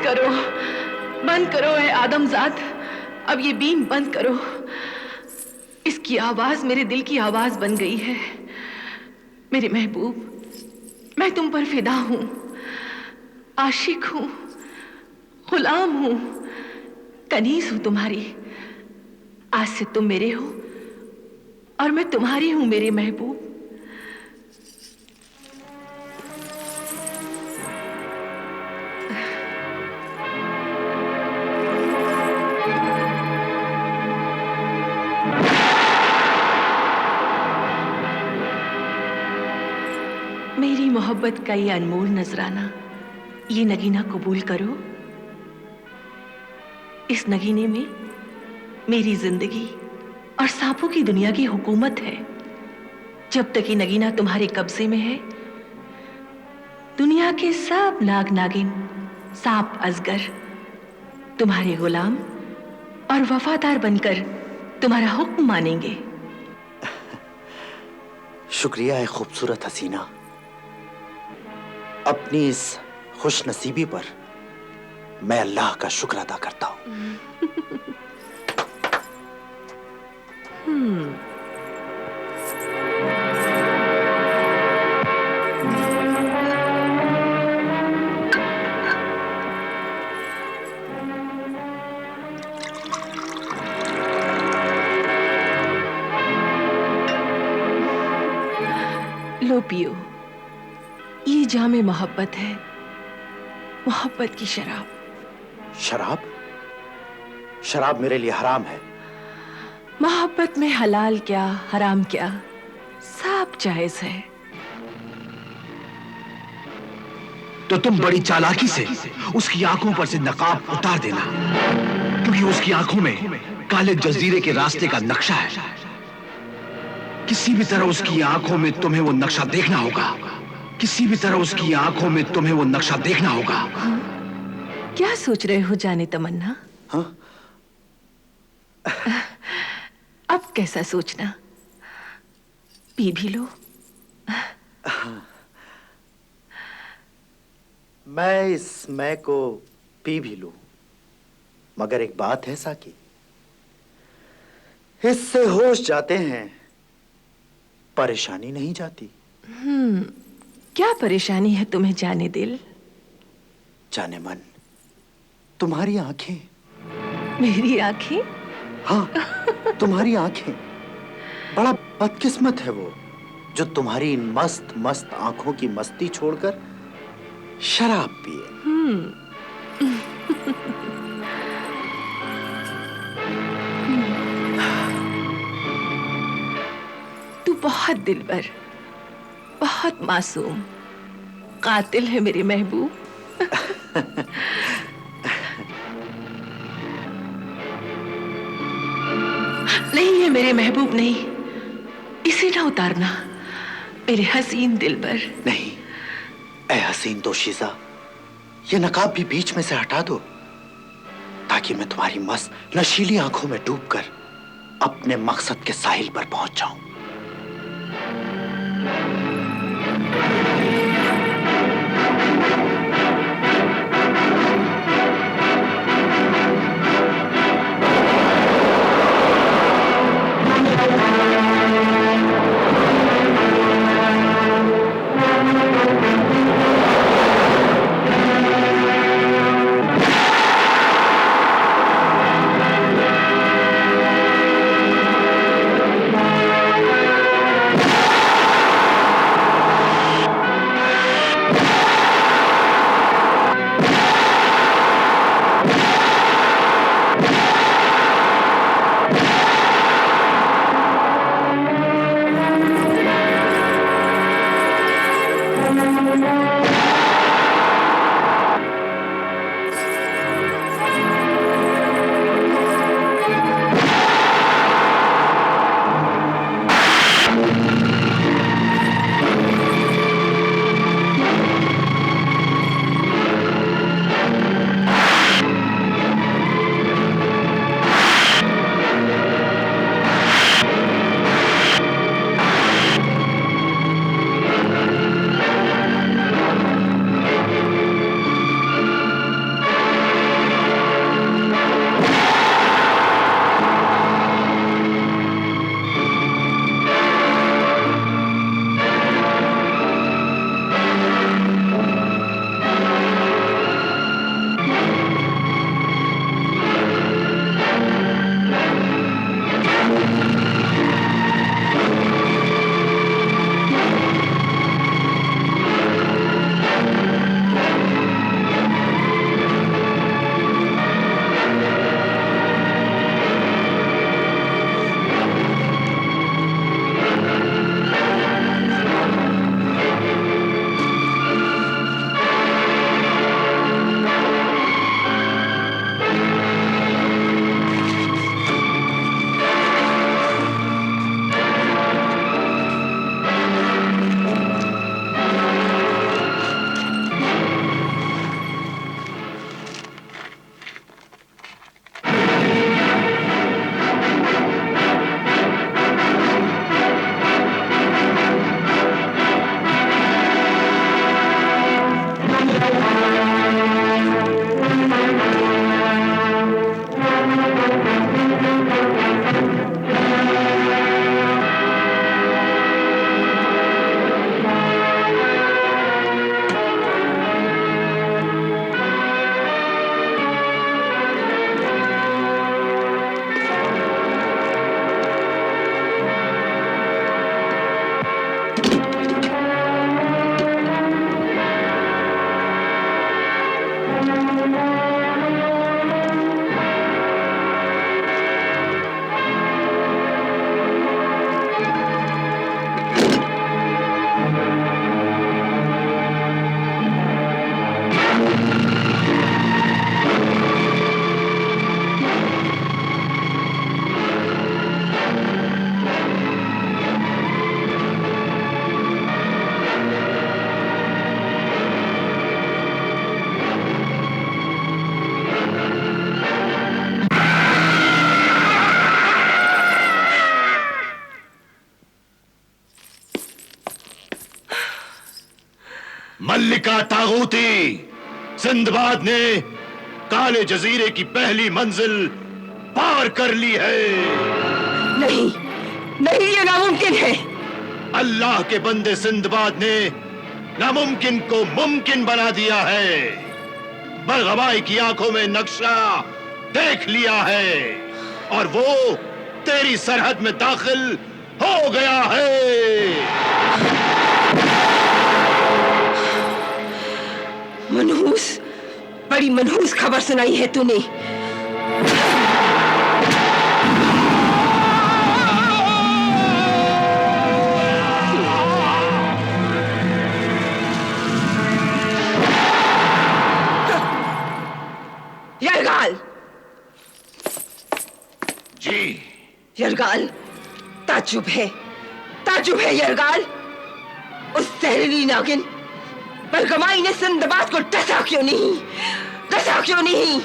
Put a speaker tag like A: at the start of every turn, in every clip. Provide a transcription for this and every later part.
A: करो, बंद करो ऐ आदमजाद। अब ये बीन बंद करो। इसकी आवाज मेरे दिल की आवाज बन गई है। मेरे महबूब, मैं तुम पर फिदा हूं, आशिक हूं, गुलाम हूं, कनीज हूं तुम्हारी। आज से तुम मेरे हो और मैं तुम्हारी हूं मेरे महबूब। मेरी मोहब्बत का ये अनमोल नजराना, ये नगीना कबूल करो। इस नगीने में मेरी जिंदगी और सांपों की दुनिया की हुकूमत है। जब तक ये नगीना तुम्हारे कब्जे में है, दुनिया के सब नाग नागिन, सांप अजगर तुम्हारे गुलाम और वफादार बनकर तुम्हारा हुक्म मानेंगे।
B: शुक्रिया है खूबसूरत हसीना। अपनी इस खुश नसीबी पर मैं अल्लाह का शुक्र अदा करता हूं।
A: लो पियो, ये जामे मोहब्बत है, मोहब्बत की शराब।
B: शराब? शराब मेरे लिए हराम है।
A: मोहब्बत में हलाल क्या हराम क्या, सब जायज है।
C: तो तुम बड़ी चालाकी से उसकी आंखों पर से नकाब उतार देना, क्योंकि उसकी आंखों में काले जजीरे के रास्ते का नक्शा है। किसी भी तरह उसकी आंखों में तुम्हें वो नक्शा देखना होगा। किसी भी तरह उसकी आंखों में तुम्हें वो नक्शा देखना होगा।
A: क्या सोच रहे हो जाने तमन्ना?
B: हाँ?
A: अब कैसा सोचना, पी भी लो।
B: मैं इस मैं को पी भी लूं, मगर एक बात है साकी, इससे होश जाते हैं, परेशानी नहीं जाती।
A: क्या परेशानी है तुम्हें जाने दिल?
B: जाने मन, तुम्हारी आंखें।
A: मेरी आंखें?
B: हाँ, तुम्हारी आंखें। बड़ा बदकिस्मत है वो जो तुम्हारी इन मस्त मस्त आंखों की मस्ती छोड़कर शराब पिए।
A: तू बहुत दिलबर, बहुत मासूम, कातिल है मेरे महबूब। नहीं है मेरे महबूब, नहीं, इसे ना उतारना मेरे हसीन दिलबर।
B: नहीं, ऐ हसीन दोशीज़ा, ये नकाब भी बीच में से हटा दो, ताकि मैं तुम्हारी मस्त नशीली आंखों में डूबकर अपने मकसद के साहिल पर पहुंच जाऊं।
D: मल्लिका तागूती, सिंदबाद ने काले जजीरे की पहली मंजिल पार कर ली है।
E: नहीं, नहीं, ये नामुमकिन है।
D: अल्लाह के बंदे सिंदबाद ने नामुमकिन को मुमकिन बना दिया है। बरगवाई की आंखों में नक्शा देख लिया है और वो तेरी सरहद में दाखिल हो गया है।
E: मनहूस, बड़ी मनहूस खबर सुनाई है तूने। यरगाल,
D: जी
E: यरगाल, ताज्जुब है, ताज्जुब है यरगाल। उस जहरीली नागिन बरगमाई ने सिंदबाद को डसा क्यों नहीं, डसा क्यों नहीं?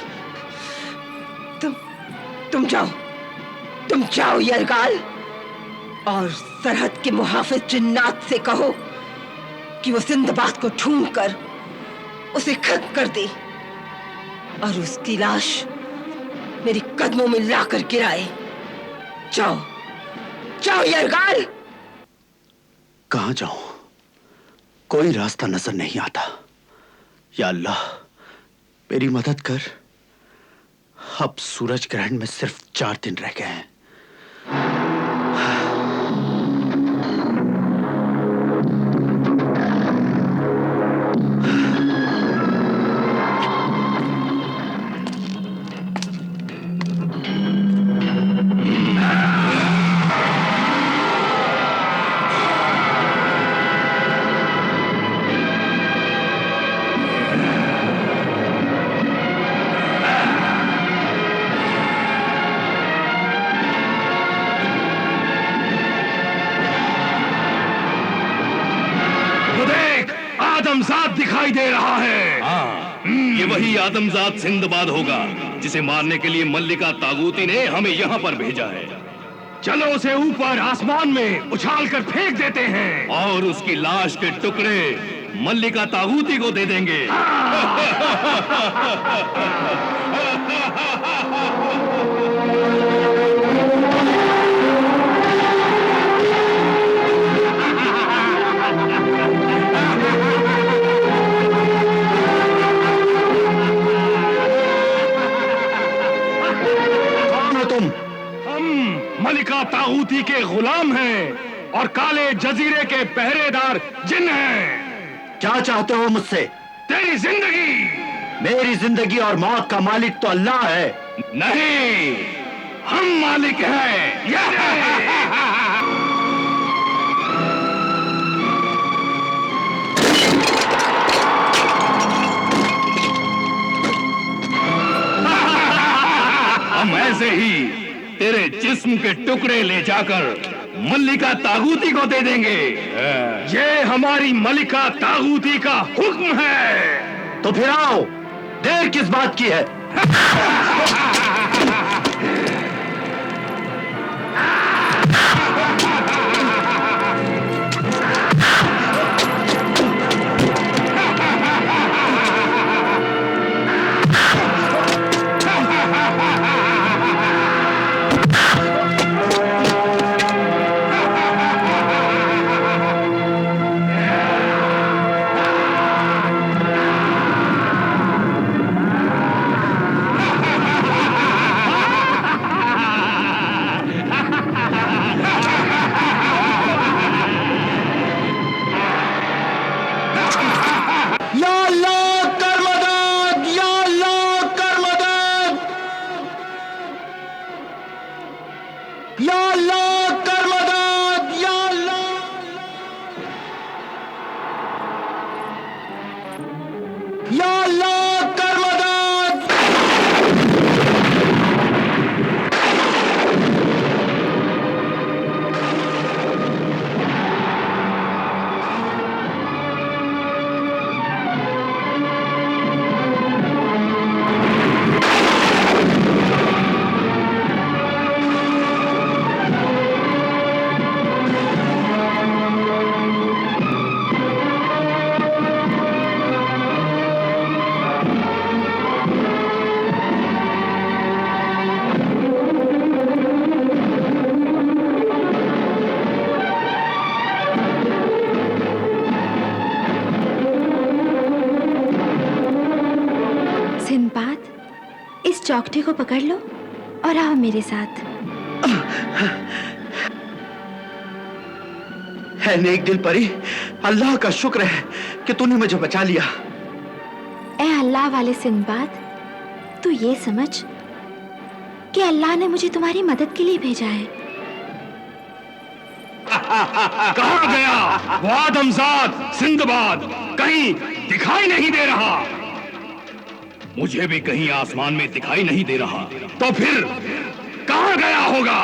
E: तुम जाओ यरगाल और सरहद के मुहाफिज जिन्नात से कहो कि वो सिंदबाद को ढूंढ कर उसे खत्म कर दे और उसकी लाश मेरे कदमों में लाकर गिराए। जाओ, जाओ यरगाल।
B: कहां जाऊं? कोई रास्ता नजर नहीं आता। या अल्लाह, मेरी मदद कर। अब सूरज ग्रहण में सिर्फ 4 दिन रह गए हैं।
C: आदमजात दिखाई दे रहा है।
F: हाँ, ये वही आदमजात सिंदबाद होगा जिसे मारने के लिए मल्लिका तागूती ने हमें यहाँ पर भेजा है।
C: चलो उसे ऊपर आसमान में उछाल कर फेंक देते हैं
F: और उसकी लाश के टुकड़े मल्लिका तागूती को दे देंगे।
C: मलिका तागूती के गुलाम हैं और काले जजीरे के पहरेदार जिन हैं।
B: क्या चाहते हो मुझसे?
C: तेरी जिंदगी।
B: मेरी जिंदगी और मौत का मालिक तो अल्लाह है।
C: नहीं, हम मालिक हैं।
F: हम ऐसे ही तेरे जिस्म के टुकड़े ले जाकर मल्लिका तागूती को दे देंगे।
C: ये हमारी मलिका तागूती का हुक्म है।
B: तो फिर आओ, देर किस बात की है?
G: सिंदबाद, इस चौखटे को पकड़ लो और आओ मेरे साथ।
C: है नेक दिल परी, अल्लाह का शुक्र है कि तूने मुझे बचा लिया।
G: ए अल्लाह वाले सिंदबाद, तू ये समझ कि अल्लाह ने मुझे तुम्हारी मदद के लिए भेजा है।
F: कहाँ गया वो आदमजाद सिंदबाद? कहीं दिखाई नहीं दे रहा। मुझे भी कहीं आसमान में दिखाई नहीं दे रहा। तो फिर कहाँ गया होगा?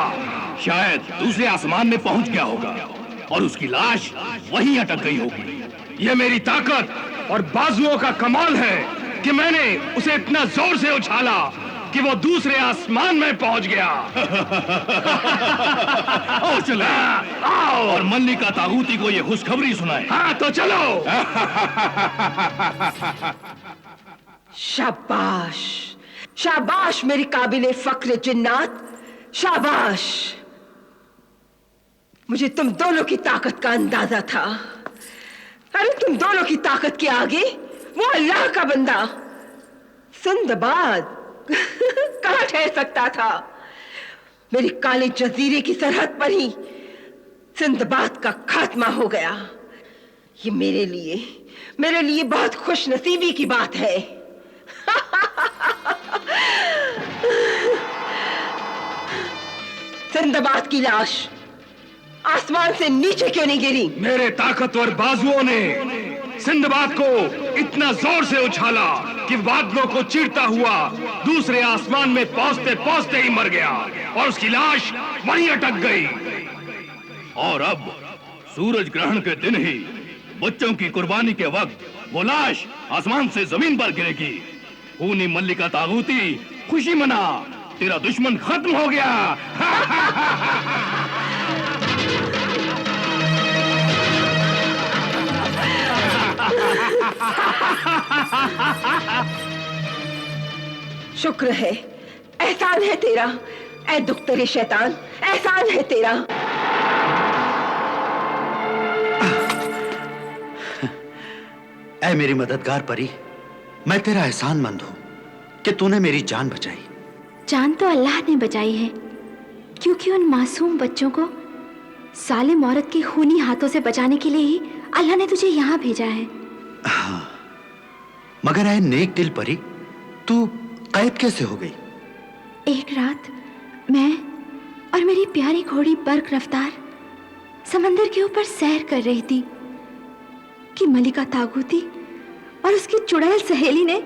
F: शायद दूसरे आसमान में पहुंच गया होगा और उसकी लाश वहीं अटक गई होगी। ये मेरी ताकत और बाजुओं का कमाल है कि मैंने उसे इतना जोर से उछाला कि वो दूसरे आसमान में पहुंच गया। आओ चले, आओ और मल्लिका तागूती को ये खुशखबरी सुनाए। हाँ तो चलो।
E: शाबाश, शाबाश मेरी काबिले फक्र जिन्नात, शाबाश। मुझे तुम दोनों की ताकत का अंदाजा था। अरे तुम दोनों की ताकत के आगे वो अल्लाह का बंदा सिंदबाद कहाँ ठहर सकता था? मेरी काले जजीरे की सरहद पर ही सिंदबाद का खात्मा हो गया। ये मेरे लिए बहुत खुश नसीबी की बात है। सिंदबाद की लाश आसमान से नीचे क्यों नहीं गिरी?
F: मेरे ताकतवर बाजुओं ने सिंदबाद को इतना जोर से उछाला कि बादलों को चीरता हुआ दूसरे आसमान में पहुंचते पहुंचते ही मर गया और उसकी लाश वहीं अटक गई। और अब सूरज ग्रहण के दिन ही बच्चों की कुर्बानी के वक्त वो लाश आसमान से जमीन पर गिरेगी। खूनी मल्लिका तागूती, खुशी मना, तेरा दुश्मन खत्म हो गया।
E: शुक्र है, एहसान है तेरा, ऐ दुख्तरे शैतान, एहसान है तेरा।
B: ऐ मेरी मददगार परी, मैं तेरा एहसानमंद हूं कि तूने मेरी जान बचाई।
G: जान तो अल्लाह ने बचाई है, क्योंकि उन मासूम बच्चों को सालिम औरत के खूनी हाथों से बचाने के लिए ही अल्लाह ने तुझे यहाँ भेजा है।
B: हाँ, मगर ऐ नेक दिल परी, तू कैद कैसे हो गई?
G: एक रात मैं और मेरी प्यारी घोड़ी बर्क रफ्तार समंदर के ऊपर सैर कर रही थी कि मल्लिका तागूती और उसकी चुड़ैल सहेली ने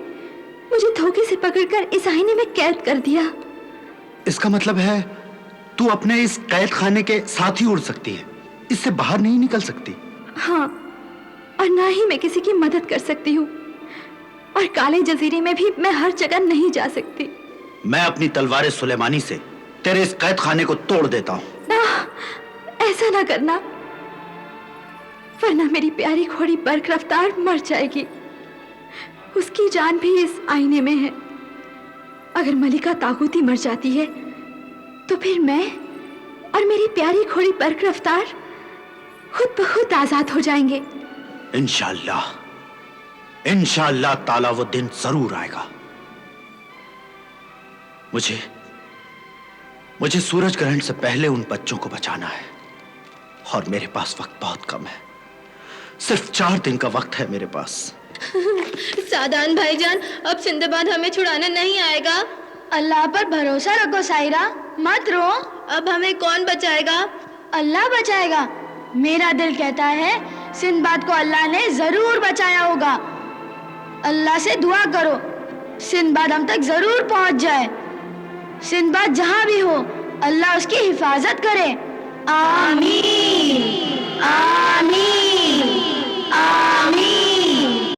G: मुझे धोखे से पकड़कर इस आईने में कैद कर दिया।
B: इसका मतलब है तू अपने इस कैद खाने के साथ ही उड़ सकती है, इससे बाहर नहीं निकल सकती।
G: हाँ, और ना ही मैं किसी की मदद कर सकती हूँ, और काले जजीरे में भी मैं हर जगह नहीं जा सकती।
B: मैं अपनी तलवार सुलेमानी से तेरे इस कैद खाने को तोड़ देता हूँ।
G: ना, ऐसा ना करना, वरना मेरी प्यारी घोड़ी बर्क रफ्तार मर जाएगी। उसकी जान भी इस आईने में है। अगर मल्लिका तागूती मर जाती है तो फिर मैं और मेरी प्यारी घोड़ी बर्क रफ्तार खुद ब खुद आजाद हो जाएंगे।
B: इंशाअल्लाह, इंशाअल्लाह ताला वो दिन जरूर आएगा। मुझे सूरज ग्रहण से पहले उन बच्चों को बचाना है, और मेरे पास वक्त बहुत कम है। सिर्फ 4 दिन का वक्त है मेरे पास।
H: सादान भाईजान, अब सिंदबाद हमें छुड़ाने नहीं आएगा। अल्लाह पर भरोसा रखो सायरा, मत रो। अब हमें कौन बचाएगा? अल्लाह बचाएगा। मेरा दिल कहता है सिंदबाद को अल्लाह ने जरूर बचाया होगा। अल्लाह से दुआ करो सिंदबाद हम तक जरूर पहुंच जाए। सिंदबाद जहां भी हो अल्लाह उसकी हिफाजत करे। आमीन आमीन।